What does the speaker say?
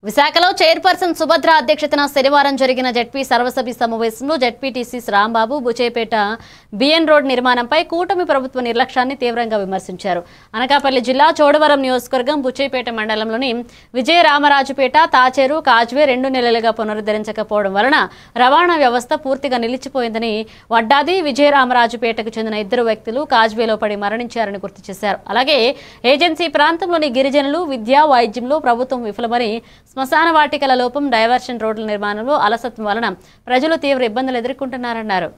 విశాఖలో చైర్పర్సన్ సుభద్ర అధ్యక్షతన శనివారం జరిగిన జెడ్పీ సర్వసభ్య సమావేశంలో జెడ్పీటీసీ రాంబాబు బుచేపేట బిఎన్ రోడ్ నిర్మాణంపై కూటమి ప్రభుత్వ నిర్లక్ష్యాన్ని తీవ్రంగా విమర్శించారు. అనకాపల్లి జిల్లా చోడవరం నియోజకవర్గం బుచేపేట మండలంలోని విజయరామరాజుపేట, తాచేరు, కాజ్వే 2 నెలలుగా పునరుద్ధరించకపోవడం వలన రవాణా వ్యవస్థ పూర్తిగా నిలిచిపోయిందని, వడ్డాది విజయరామరాజుపేటకు చెందిన 2 వ్యక్తులు కాజ్వేలో పడి మరణించారని గుర్తు చేశారు. అలాగే ఏజెన్సీ ప్రాంతంలోని గిరిజనులు విద్యా, వైద్యంలో ప్రభుత్వం విఫలమని, శ్మశాన వాటికల లోపం, డైవర్షన్ రోడ్ల నిర్మాణంలో అలసత్వం వలన ప్రజలు తీవ్ర ఇబ్బందులు ఎదుర్కొంటున్నారన్నారు.